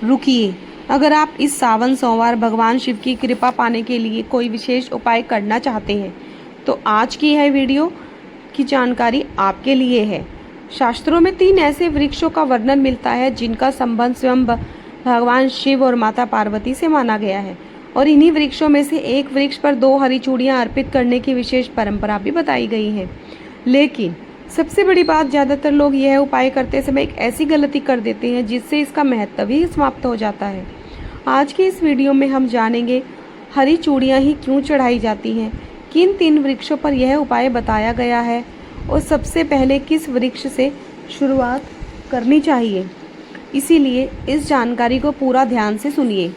रुकिए, अगर आप इस सावन सोमवार भगवान शिव की कृपा पाने के लिए कोई विशेष उपाय करना चाहते हैं तो आज की यह वीडियो की जानकारी आपके लिए है। शास्त्रों में 3 ऐसे वृक्षों का वर्णन मिलता है जिनका संबंध स्वयं भगवान शिव और माता पार्वती से माना गया है, और इन्हीं वृक्षों में से एक वृक्ष पर 2 हरी चूड़ियाँ अर्पित करने की विशेष परंपरा भी बताई गई है। लेकिन सबसे बड़ी बात, ज़्यादातर लोग यह उपाय करते समय एक ऐसी गलती कर देते हैं जिससे इसका महत्व ही समाप्त हो जाता है। आज की इस वीडियो में हम जानेंगे हरी चूड़ियाँ ही क्यों चढ़ाई जाती हैं, किन 3 वृक्षों पर यह उपाय बताया गया है, और सबसे पहले किस वृक्ष से शुरुआत करनी चाहिए। इसीलिए इस जानकारी को पूरा ध्यान से सुनिए।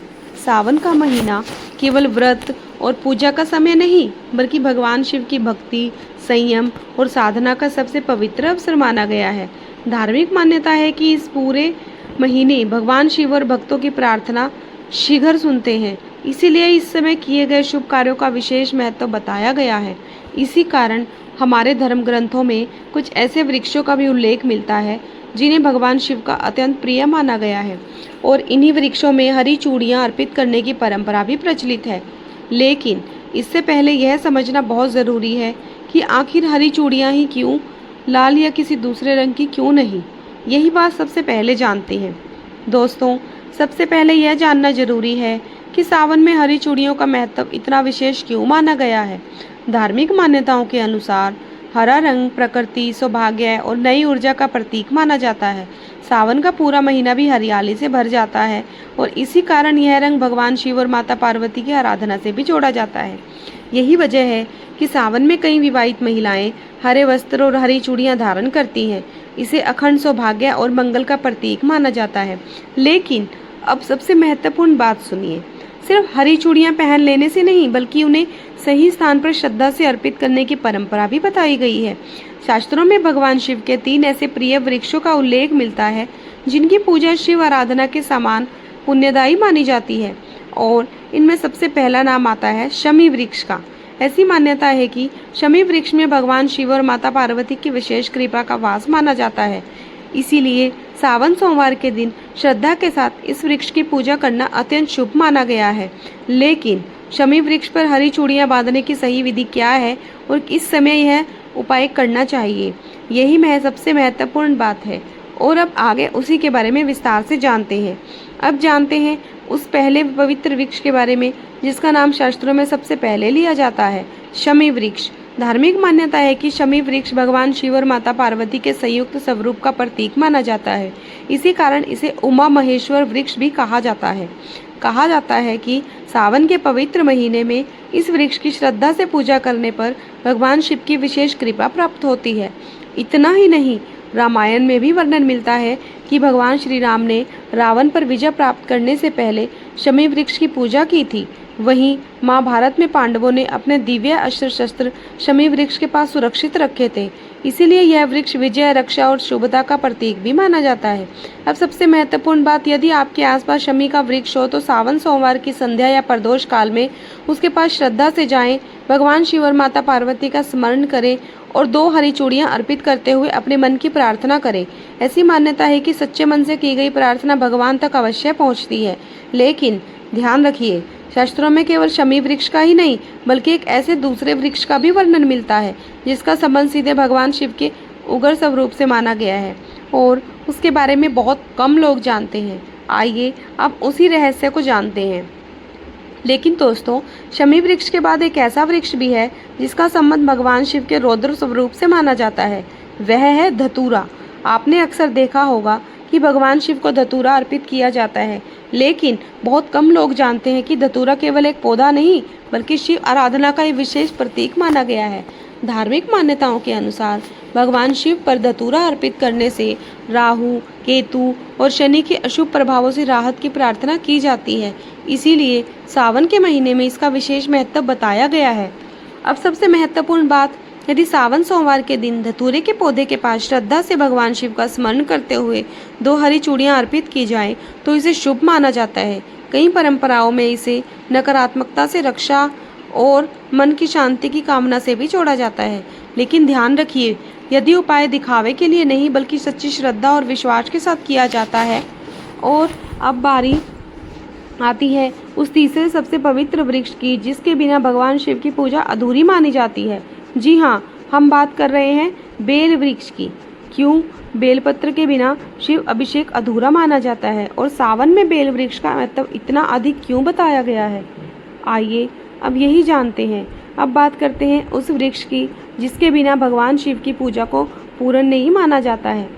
सावन का महीना केवल व्रत और पूजा का समय नहीं, बल्कि भगवान शिव की भक्ति, संयम और साधना का सबसे पवित्र अवसर माना गया है। धार्मिक मान्यता है कि इस पूरे महीने भगवान शिव और भक्तों की प्रार्थना शीघ्र सुनते हैं, इसीलिए इस समय किए गए शुभ कार्यों का विशेष महत्व बताया गया है। इसी कारण हमारे धर्म ग्रंथों में कुछ ऐसे वृक्षों का भी उल्लेख मिलता है जिन्हें भगवान शिव का अत्यंत प्रिय माना गया है, और इन्हीं वृक्षों में हरी चूड़ियाँ अर्पित करने की परंपरा भी प्रचलित है। लेकिन इससे पहले यह समझना बहुत ज़रूरी है कि आखिर हरी चूड़ियाँ ही क्यों, लाल या किसी दूसरे रंग की क्यों नहीं। यही बात सबसे पहले जानते हैं। दोस्तों, सबसे पहले यह जानना जरूरी है कि सावन में हरी चूड़ियों का महत्व इतना विशेष क्यों माना गया है। धार्मिक मान्यताओं के अनुसार हरा रंग प्रकृति, सौभाग्य और नई ऊर्जा का प्रतीक माना जाता है। सावन का पूरा महीना भी हरियाली से भर जाता है, और इसी कारण यह रंग भगवान शिव और माता पार्वती की आराधना से भी जोड़ा जाता है। यही वजह है कि सावन में कई विवाहित महिलाएं हरे वस्त्र और हरी चूड़ियां धारण करती हैं। इसे अखंड सौभाग्य और मंगल का प्रतीक माना जाता है। लेकिन अब सबसे महत्वपूर्ण बात सुनिए, सिर्फ हरी चूड़ियां पहन लेने से नहीं, बल्कि उन्हें सही स्थान पर श्रद्धा से अर्पित करने की परंपरा भी बताई गई है। शास्त्रों में भगवान शिव के 3 ऐसे प्रिय वृक्षों का उल्लेख मिलता है जिनकी पूजा शिव आराधना के समान पुण्यदायी मानी जाती है, और इनमें सबसे पहला नाम आता है शमी वृक्ष का। ऐसी मान्यता है कि शमी वृक्ष में भगवान शिव और माता पार्वती की विशेष कृपा का वास माना जाता है। इसीलिए सावन सोमवार के दिन श्रद्धा के साथ इस वृक्ष की पूजा करना अत्यंत शुभ माना गया है। लेकिन शमी वृक्ष पर हरी चूड़ियां बांधने की सही विधि क्या है और किस समय यह उपाय करना चाहिए, यही सबसे महत्वपूर्ण बात है। और अब आगे उसी के बारे में विस्तार से जानते हैं। अब जानते हैं उस पहले पवित्र वृक्ष के बारे में जिसका नाम शास्त्रों में सबसे पहले लिया जाता है, शमी वृक्ष। धार्मिक मान्यता है कि शमी वृक्ष भगवान शिव और माता पार्वती के संयुक्त स्वरूप का प्रतीक माना जाता है। इसी कारण इसे उमा महेश्वर वृक्ष भी कहा जाता है। कहा जाता है कि सावन के पवित्र महीने में इस वृक्ष की श्रद्धा से पूजा करने पर भगवान शिव की विशेष कृपा प्राप्त होती है। इतना ही नहीं, रामायण में भी वर्णन मिलता है कि भगवान श्री राम ने रावण पर विजय प्राप्त करने से पहले शमी वृक्ष की पूजा की थी। वहीं महाभारत में पांडवों ने अपने दिव्य अस्त्र शस्त्र शमी वृक्ष के पास सुरक्षित रखे थे। इसीलिए यह वृक्ष विजय, रक्षा और शुभता का प्रतीक भी माना जाता है। अब सबसे महत्वपूर्ण बात, यदि आपके आसपास शमी का वृक्ष हो तो सावन सोमवार की संध्या या प्रदोष काल में उसके पास श्रद्धा से जाएं, भगवान शिव और माता पार्वती का स्मरण करें और 2 हरी चूड़ियां अर्पित करते हुए अपने मन की प्रार्थना करें। ऐसी मान्यता है कि सच्चे मन से की गई प्रार्थना भगवान तक अवश्य पहुंचती है। लेकिन ध्यान रखिए, शास्त्रों में केवल शमी वृक्ष का ही नहीं, बल्कि एक ऐसे दूसरे वृक्ष का भी वर्णन मिलता है जिसका संबंध सीधे भगवान शिव के उग्र स्वरूप से माना गया है, और उसके बारे में बहुत कम लोग जानते हैं। आइए अब उसी रहस्य को जानते हैं। लेकिन दोस्तों, शमी वृक्ष के बाद एक ऐसा वृक्ष भी है जिसका संबंध भगवान शिव के रौद्र स्वरूप से माना जाता है। वह है धतूरा। आपने अक्सर देखा होगा कि भगवान शिव को धतूरा अर्पित किया जाता है, लेकिन बहुत कम लोग जानते हैं कि धतूरा केवल एक पौधा नहीं, बल्कि शिव आराधना का एक विशेष प्रतीक माना गया है। धार्मिक मान्यताओं के अनुसार भगवान शिव पर धतूरा अर्पित करने से राहु, केतु और शनि के अशुभ प्रभावों से राहत की प्रार्थना की जाती है। इसीलिए सावन के महीने में इसका विशेष महत्व बताया गया है। अब सबसे महत्वपूर्ण बात, यदि सावन सोमवार के दिन धतूरे के पौधे के पास श्रद्धा से भगवान शिव का स्मरण करते हुए 2 हरी चूड़ियां अर्पित की जाएं, तो इसे शुभ माना जाता है। कई परंपराओं में इसे नकारात्मकता से रक्षा और मन की शांति की कामना से भी जोड़ा जाता है। लेकिन ध्यान रखिए, यदि उपाय दिखावे के लिए नहीं बल्कि सच्ची श्रद्धा और विश्वास के साथ किया जाता है और अब बारी आती है उस तीसरे सबसे पवित्र वृक्ष की, जिसके बिना भगवान शिव की पूजा अधूरी मानी जाती है। जी हाँ, हम बात कर रहे हैं बेल वृक्ष की। क्यों बेलपत्र के बिना शिव अभिषेक अधूरा माना जाता है और सावन में बेल वृक्ष का महत्व इतना अधिक क्यों बताया गया है? आइए अब यही जानते हैं। अब बात करते हैं उस वृक्ष की जिसके बिना भगवान शिव की पूजा को पूर्ण नहीं माना जाता है।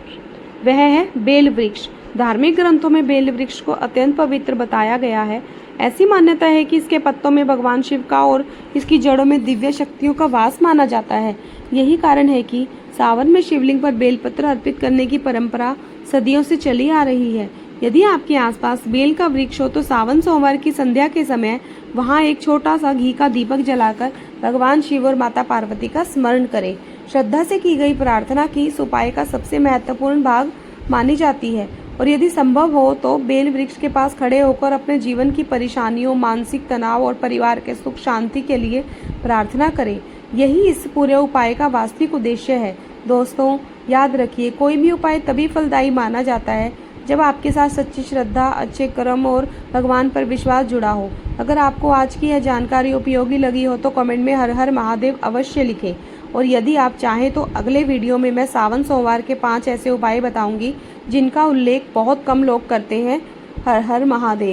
वह है बेल वृक्ष। धार्मिक ग्रंथों में बेल वृक्ष को अत्यंत पवित्र बताया गया है। ऐसी मान्यता है कि इसके पत्तों में भगवान शिव का और इसकी जड़ों में दिव्य शक्तियों का वास माना जाता है। यही कारण है कि सावन में शिवलिंग पर बेलपत्र अर्पित करने की परंपरा सदियों से चली आ रही है। यदि आपके आसपास बेल का वृक्ष हो तो सावन सोमवार की संध्या के समय वहां एक छोटा सा घी का दीपक जलाकर भगवान शिव और माता पार्वती का स्मरण करें। श्रद्धा से की गई प्रार्थना की इस उपाय का सबसे महत्वपूर्ण भाग मानी जाती है और यदि संभव हो तो बेल वृक्ष के पास खड़े होकर अपने जीवन की परेशानियों, मानसिक तनाव और परिवार के सुख शांति के लिए प्रार्थना करें। यही इस पूरे उपाय का वास्तविक उद्देश्य है। दोस्तों, याद रखिए, कोई भी उपाय तभी फलदायी माना जाता है जब आपके साथ सच्ची श्रद्धा, अच्छे कर्म और भगवान पर विश्वास जुड़ा हो। अगर आपको आज की यह जानकारी उपयोगी लगी हो तो कमेंट में हर हर महादेव अवश्य लिखें और यदि आप चाहें तो अगले वीडियो में मैं सावन सोमवार के 5 ऐसे उपाय बताऊंगी जिनका उल्लेख बहुत कम लोग करते हैं। हर हर महादेव।